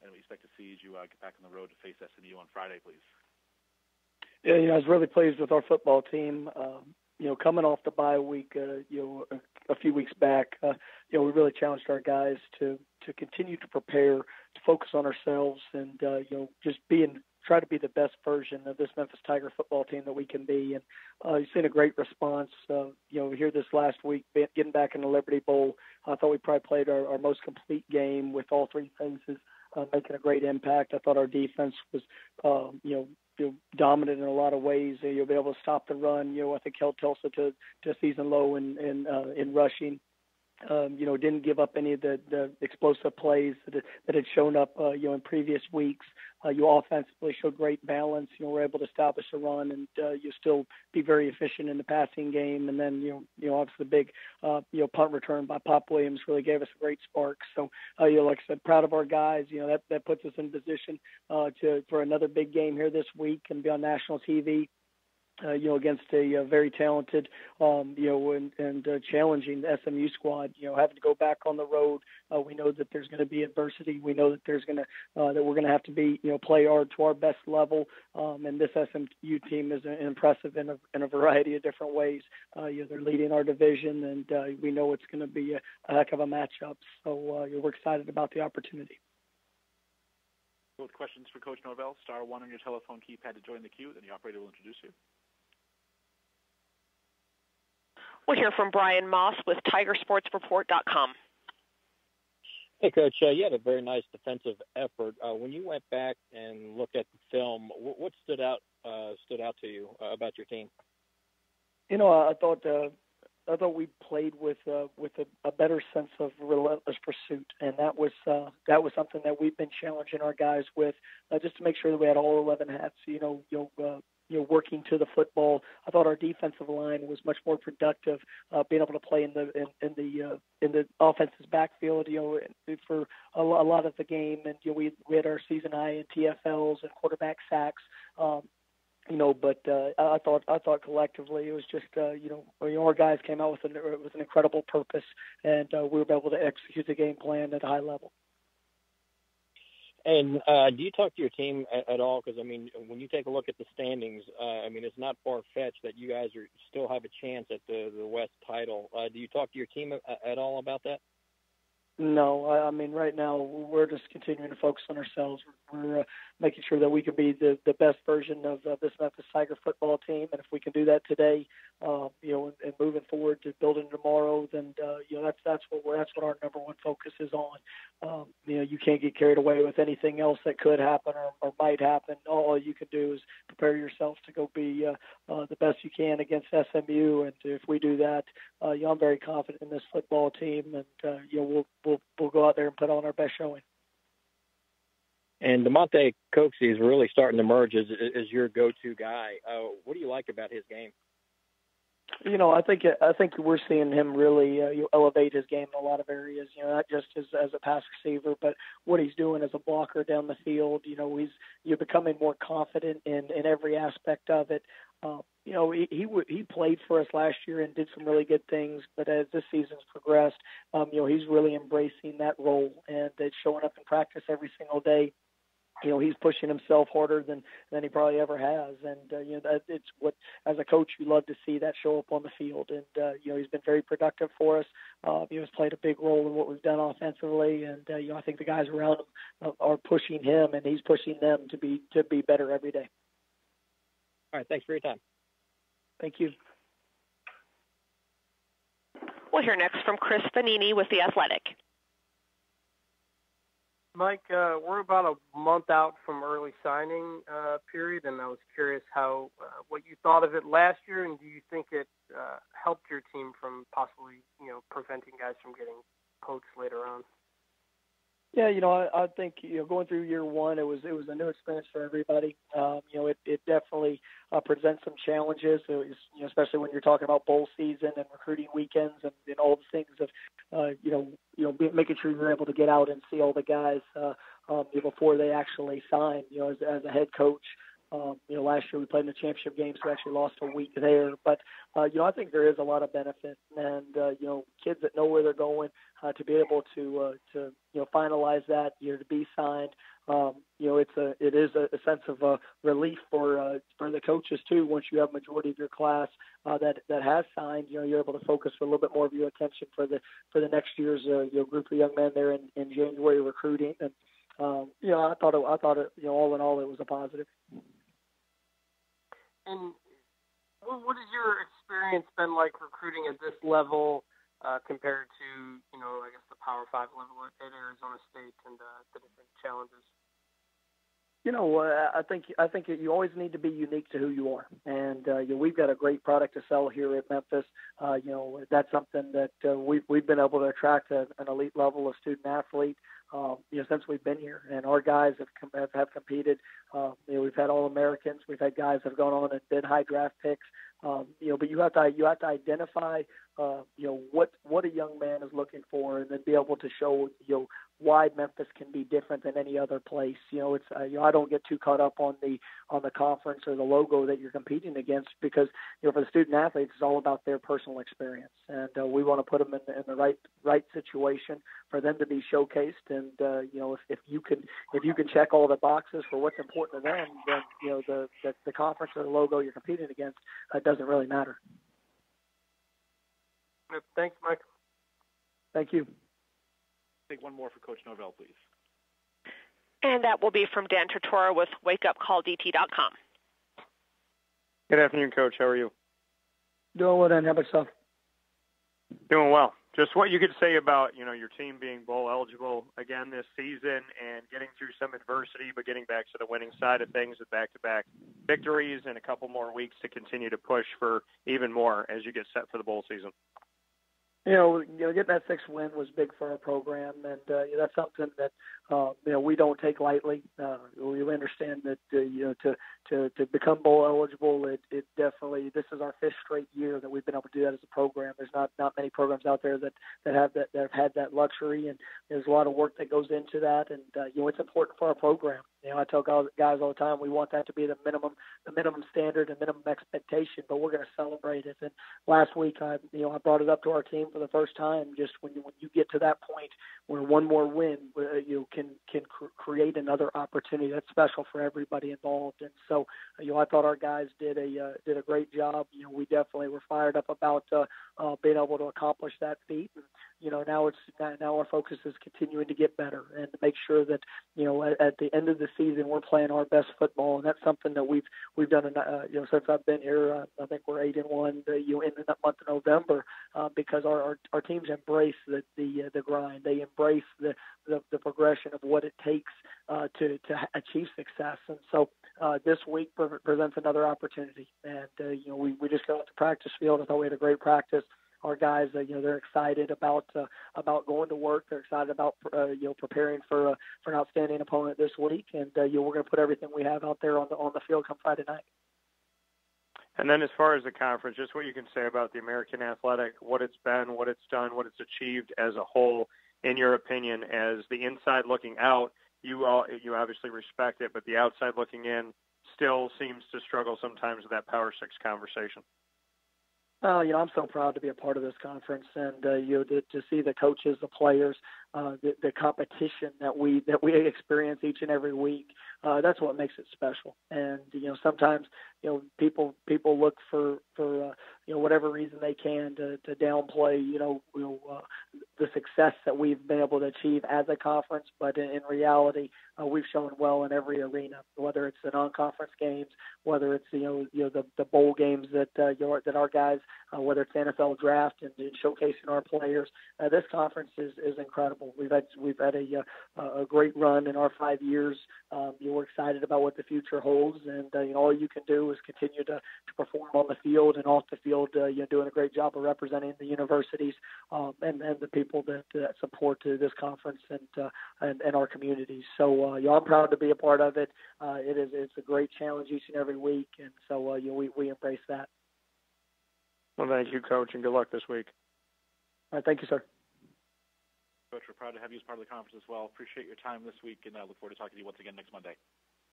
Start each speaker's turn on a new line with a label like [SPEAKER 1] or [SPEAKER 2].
[SPEAKER 1] and we expect to see you get back on the road to face SMU on Friday, please.
[SPEAKER 2] Yeah, I was really pleased with our football team. Coming off the bye week, a few weeks back, we really challenged our guys to continue to prepare, to focus on ourselves, and just try to be the best version of this Memphis Tiger football team that we can be. And you've seen a great response. Here this last week, getting back in the Liberty Bowl, I thought we probably played our most complete game with all three phases, making a great impact. I thought our defense was, dominant in a lot of ways. You'll be able to stop the run. I think held Tulsa to a season low in rushing. Didn't give up any of the explosive plays that had shown up, in previous weeks. You offensively showed great balance. We're able to establish a run, and you still be very efficient in the passing game. And then, obviously the big, punt return by Pop Williams really gave us a great spark. So, like I said, proud of our guys. That puts us in position for another big game here this week and be on national TV. Against a very talented, and challenging SMU squad. Having to go back on the road, we know that there's going to be adversity. We know that that we're going to have to play hard to our best level. And this SMU team is impressive in a variety of different ways. They're leading our division, and we know it's going to be a heck of a matchup. So we're excited about the opportunity.
[SPEAKER 1] With questions for Coach Norvell, star 1 on your telephone keypad to join the queue. Then the operator will introduce you.
[SPEAKER 3] We'll hear from Brian Moss with TigerSportsReport.com.
[SPEAKER 4] Hey, Coach, you had a very nice defensive effort. When you went back and looked at the film, what stood out to you about your team?
[SPEAKER 2] I thought we played with a better sense of relentless pursuit, and that was something that we've been challenging our guys with, just to make sure that we had all 11 hats. Working to the football. I thought our defensive line was much more productive, being able to play in the offense's backfield, for a lot of the game. And we had our season high in TFLs and quarterback sacks. But I thought collectively it was just our guys came out with an incredible purpose, and we were able to execute the game plan at a high level.
[SPEAKER 4] And do you talk to your team at all? Because, when you take a look at the standings, it's not far-fetched that you guys still have a chance at the West title. Do you talk to your team at all about that?
[SPEAKER 2] No, right now we're just continuing to focus on ourselves. We're making sure that we can be the best version of this Memphis Tiger football team, and if we can do that today, and moving forward to building tomorrow, then that's what our number one focus is on. You can't get carried away with anything else that could happen or might happen. All you can do is prepare yourself to go be the best you can against SMU, and if we do that, I'm very confident in this football team, and we'll go out there and put on our best showing.
[SPEAKER 4] And DeMonte Coxie is really starting to emerge as your go-to guy. What do you like about his game?
[SPEAKER 2] I think we're seeing him really elevate his game in a lot of areas. Not just as a pass receiver, but what he's doing as a blocker down the field. You're becoming more confident in every aspect of it. He played for us last year and did some really good things, but as this season's progressed, he's really embracing that role, and it's showing up in practice every single day. He's pushing himself harder than he probably ever has, and it's what, as a coach, you love to see that show up on the field. And he's been very productive for us. He has played a big role in what we've done offensively, and I think the guys around him are pushing him, and he's pushing them to be better every day.
[SPEAKER 4] All right, thanks for your time.
[SPEAKER 2] Thank you.
[SPEAKER 3] We'll hear next from Chris Fanini with The Athletic.
[SPEAKER 5] Mike, we're about a month out from early signing period, and I was curious what you thought of it last year, and do you think it helped your team from possibly, preventing guys from getting poached later on?
[SPEAKER 2] Yeah, I think going through year one, it was a new experience for everybody. It definitely presents some challenges, especially when you're talking about bowl season and recruiting weekends and all the things of making sure you're able to get out and see all the guys before they actually sign. As a head coach, Last year we played in the championship game, so we actually lost a week there. But, I think there is a lot of benefit. And, kids that know where they're going, to be able to finalize that, to be signed, it is a sense of relief for the coaches too. Once you have a majority of your class that has signed, you're able to focus a little bit more of your attention for the next year's group of young men there in January recruiting. And I thought it all in all it was a positive.
[SPEAKER 5] And what has your experience been like recruiting at this level compared to I guess the Power 5 level at Arizona State and the different challenges?
[SPEAKER 2] I think you always need to be unique to who you are, and we've got a great product to sell here at Memphis. That's something that we've been able to attract an elite level of student athlete. Since we've been here, and our guys have competed. We've had All-Americans, we've had guys that have gone on and been high draft picks. But you have to identify what a young man is looking for, and then be able to show why Memphis can be different than any other place. I don't get too caught up on the conference or the logo that you're competing against, because for the student athletes, it's all about their personal experience, and we want to put them in the right situation for them to be showcased. And if you can check all the boxes for what's important to them, then the conference or the logo you're competing against doesn't really matter.
[SPEAKER 5] Thanks, Mike.
[SPEAKER 2] Thank you.
[SPEAKER 1] Take one more for Coach Norvell, please.
[SPEAKER 3] And that will be from Dan Tortora with WakeUpCallDT.com.
[SPEAKER 6] Good afternoon, Coach. How are you?
[SPEAKER 2] Doing well, Dan. How about yourself?
[SPEAKER 6] Doing well. Just what you could say about, your team being bowl eligible again this season and getting through some adversity, but getting back to the winning side of things with back-to-back victories and a couple more weeks to continue to push for even more as you get set for the bowl season.
[SPEAKER 2] Getting that 6th win was big for our program, and that's something that we don't take lightly. We understand that to become bowl eligible, it definitely, this is our 5th straight year that we've been able to do that as a program. There's not many programs out there that have had that luxury, and there's a lot of work that goes into that, and it's important for our program. I tell guys all the time, we want that to be the minimum standard and minimum expectation, but we're going to celebrate it. And last week, I brought it up to our team for the first time. Just when you get to that point where one more win, you can create another opportunity. That's special for everybody involved. And so, I thought our guys did a great job. We definitely were fired up about being able to accomplish that feat. And, now our focus is continuing to get better and to make sure that at the end of the season we're playing our best football, and that's something that we've done since I've been here. I think we're 8-1 in the month of November because our teams embrace the grind. They embrace the progression of what it takes to achieve success. And so this week presents another opportunity. And we just got off the practice field. I thought we had a great practice. Our guys, they're excited about going to work. They're excited about preparing for an outstanding opponent this week, and we're going to put everything we have out there on the field come Friday night.
[SPEAKER 6] And then, as far as the conference, just what you can say about the American Athletic, what it's been, what it's done, what it's achieved as a whole, in your opinion, as the inside looking out. You obviously respect it, but the outside looking in still seems to struggle sometimes with that Power 6 conversation.
[SPEAKER 2] I'm so proud to be a part of this conference, and to see the coaches, the players, the competition that we experience each and every week. That's what makes it special. And sometimes people look for whatever reason they can to downplay the success that we've been able to achieve as a conference. But in reality, we've shown well in every arena, whether it's the non-conference games, whether it's the bowl games that our guys, whether it's the NFL draft and showcasing our players. This conference is incredible. We've had a great run in our 5 years. We're excited about what the future holds, and all you can do is continue to perform on the field and off the field. You're doing a great job of representing the universities and the people that support this conference and our communities. So I'm proud to be a part of it. It's a great challenge each and every week, and so we embrace that.
[SPEAKER 6] Well, thank you, Coach, and good luck this week.
[SPEAKER 2] All right, thank you, sir.
[SPEAKER 1] Coach, we're proud to have you as part of the conference as well. Appreciate your time this week, and I look forward to talking to you once again next Monday.